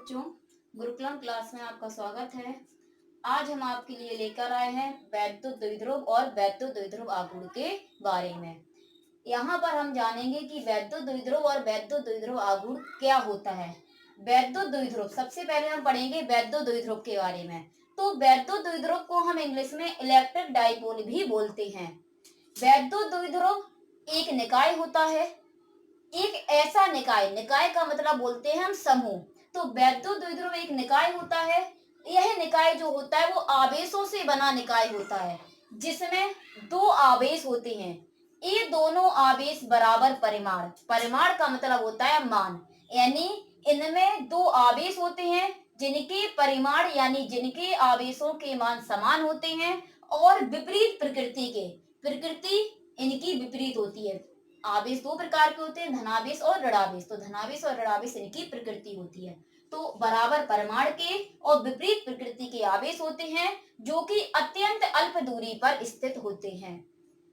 बच्चों, गुरुकुलम क्लास में आपका स्वागत है। आज हम आपके लिए लेकर आए हैं वैद्युत द्विध्रुव और वैद्युत द्विध्रुव आघूर्ण के बारे में। यहाँ पर हम जानेंगे कि वैद्युत द्विध्रुव और वैद्युत द्विध्रुव आघूर्ण क्या होता है। वैद्युत द्विध्रुव सबसे पहले हम पढ़ेंगे वैद्युत द्विध्रुव के बारे में। तो वैद्युत द्विध्रुव को हम इंग्लिश में इलेक्ट्रिक डाइपोल भी बोलते हैं। वैद्युत द्विध्रुव एक निकाय होता है, एक ऐसा निकाय, निकाय का मतलब बोलते हैं हम समूह। तो वैद्युत द्विध्रुव एक निकाय होता है। यह निकाय जो होता है वो आवेशों से बना निकाय होता है, जिसमें दो आवेश होते हैं। ये दोनों आवेश बराबर परिमाण, परिमाण का मतलब होता है मान, यानी इनमें दो आवेश होते हैं जिनके परिमाण यानी जिनके आवेशों के मान समान होते हैं और विपरीत प्रकृति के, प्रकृति इनकी विपरीत होती है। आवेश दो प्रकार के होते हैं, धनावेश और ऋणावेश। तो धनावेश और ऋणावेश इनकी प्रकृति होती है। तो बराबर परिमाण के और विपरीत प्रकृति के आवेश होते हैं जो कि अत्यंत अल्प दूरी पर स्थित होते हैं।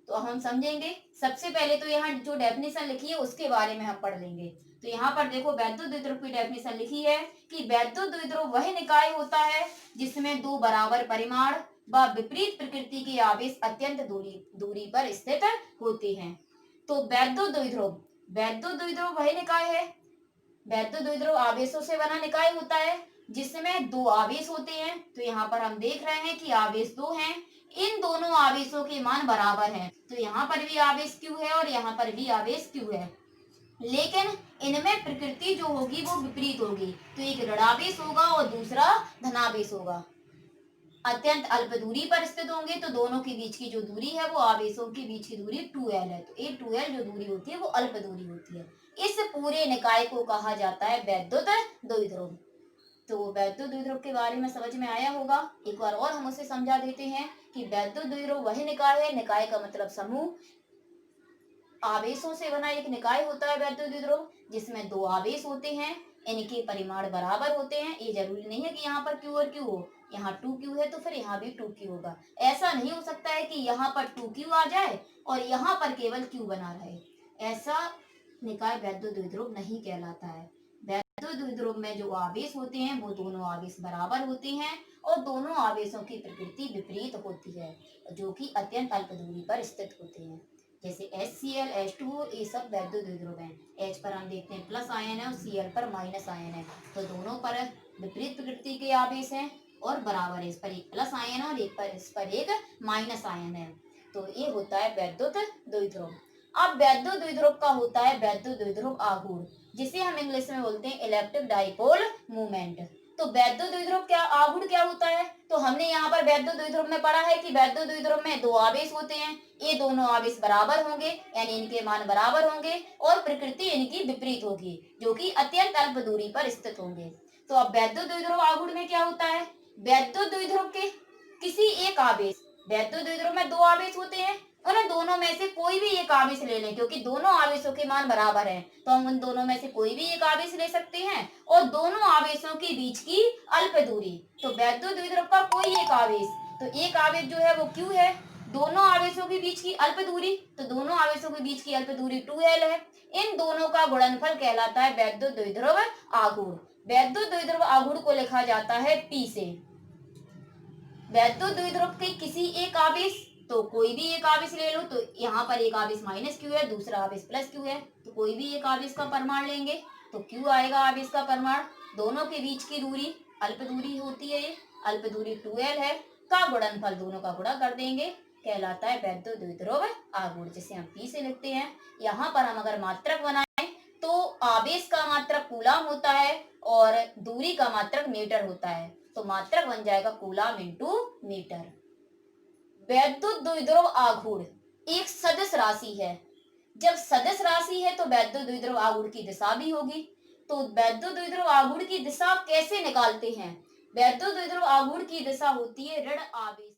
तो हम समझेंगे। सबसे पहले तो यहाँ जो डेफिनेशन लिखी है उसके बारे में हम पढ़ लेंगे। तो यहाँ पर देखो वैद्युत द्विध्रुव की डेफिनेशन लिखी है कि वैद्युत द्विध्रुव वह निकाय होता है जिसमें दो बराबर परिमाण व विपरीत प्रकृति के आवेश अत्यंत दूरी पर स्थित होते हैं। तो वैद्युत द्विध्रुव, वैद्युत द्विध्रुव वही निकाय है, वैद्युत द्विध्रुव आवेशों से बना निकाय होता है जिसमें दो आवेश होते हैं। तो यहाँ पर हम देख रहे हैं कि आवेश दो हैं, इन दोनों आवेशों के मान बराबर हैं। तो यहाँ पर भी आवेश Q है और यहाँ पर भी आवेश Q है, लेकिन इनमें प्रकृति जो होगी वो विपरीत होगी। तो एक ऋणावेश होगा और दूसरा धनावेश होगा। अत्यंत अल्प दूरी पर स्थित होंगे तो दोनों के बीच की जो दूरी है वो आवेशों के बीच की दूरी 2l है। तो ये 2l जो दूरी होती है वो अल्प दूरी होती है। इस पूरे निकाय को कहा जाता है वैद्युत द्विध्रुव। तो वैद्युत द्विध्रुव के बारे में समझ में आया होगा। एक बार और हम उसे समझा देते हैं कि वैद्युत द्विध्रुव वही निकाय है, निकाय का मतलब समूह, आवेशों से बना एक निकाय होता है वैद्युत द्विध्रुव, जिसमें दो आवेश होते हैं, इनके परिमाण बराबर होते हैं। ये जरूरी नहीं है कि यहाँ पर Q और Q हो, यहाँ 2Q है तो फिर यहाँ भी 2Q होगा। ऐसा नहीं हो सकता है कि यहाँ पर 2Q आ जाए और यहाँ पर केवल Q बना रहे। ऐसा निकाय वैद्युत द्विध्रुव नहीं कहलाता है। वैद्युत द्विध्रुव में जो आवेश होते हैं वो दोनों आवेश बराबर होते हैं और दोनों आवेशों की प्रकृति विपरीत होती है, जो कि अत्यंत अल्प दूरी पर स्थित होते हैं। जैसे HCl, H2O ये सब वैद्युत द्विध्रुव हैं। H पर हम देखते हैं प्लस आयन है और Cl पर माइनस आयन है। तो दोनों पर विपरीत प्रकृति के आवेश हैं और बराबर है। इस पर एक प्लस आयन है और इस पर एक माइनस आयन है। तो ये होता है वैद्युत द्विध्रुव। अब वैद्युत द्विध्रुव का होता है वैद्युत द्विध्रुव आघूर्ण, जिसे हम इंग्लिश में बोलते हैं इलेक्ट्रिक डाइपोल मूवमेंट। तो वैद्युत द्विध्रुव क्या आघूर्ण क्या होता है? तो हमने यहाँ पर वैद्युत द्विध्रुव में पढ़ा है कि वैद्युत द्विध्रुव में दो आवेश होते हैं, ये दोनों आवेश बराबर होंगे यानी इनके मान बराबर होंगे और प्रकृति इनकी विपरीत होगी, जो कि अत्यंत अल्प दूरी पर स्थित होंगे। तो अब वैद्युत द्विध्रुव आघूर्ण में क्या होता है? वैद्युत द्विध्रुव के किसी एक आवेश, वैद्युत द्विध्रुव में दो आवेश होते हैं, उन दोनों में से कोई भी एक आवेश ले लें, क्योंकि दोनों आवेशों के मान बराबर हैं तो हम उन दोनों में से कोई भी एक आवेश ले सकते हैं और दोनों आवेशों के बीच की अल्प दूरी। तो वैद्युत द्विध्रुव का कोई एक आवेश, तो एक आवेश जो है वो Q है, दोनों आवेशों के बीच की अल्प दूरी, तो दोनों आवेशों के बीच की अल्प दूरी 2l है। इन दोनों का गुणनफल कहलाता है वैद्युत द्विध्रुव आघूर्ण। वैद्युत द्विध्रुव आघूर्ण को लिखा जाता है P से। वैद्युत द्विध्रुव के किसी एक आवेश, तो कोई भी एक आवेश ले लो, तो यहाँ पर एक आवेश -Q है, दूसरा आवेश +Q है, तो कोई भी एक आवेश का परिमाण लेंगे तो Q आएगा आवेश का परिमाण। दोनों के बीच की दूरी अल्प दूरी होती है, ये अल्प दूरी 2l है, का गुणनफल दोनों का गुणा कर देंगे, कहलाता है वैद्युत द्विध्रुव आघूर्ण, जिसे हम P से लिखते हैं। यहाँ पर हम अगर मात्रक बनाएं तो आवेश का मात्रक कूलम होता है और दूरी का मात्रक मीटर होता है, तो मात्रक बन जाएगा कूलम इंटू मीटर। वैद्युत द्विध्रुव आघूर्ण एक सदिश राशि है। जब सदिश राशि है तो वैद्युत द्विध्रुव आघूर्ण की दिशा भी होगी। तो वैद्युत द्विध्रुव आघूर्ण की दिशा कैसे निकालते हैं? वैद्युत द्विध्रुव आघूर्ण की दिशा होती है ऋण आवेश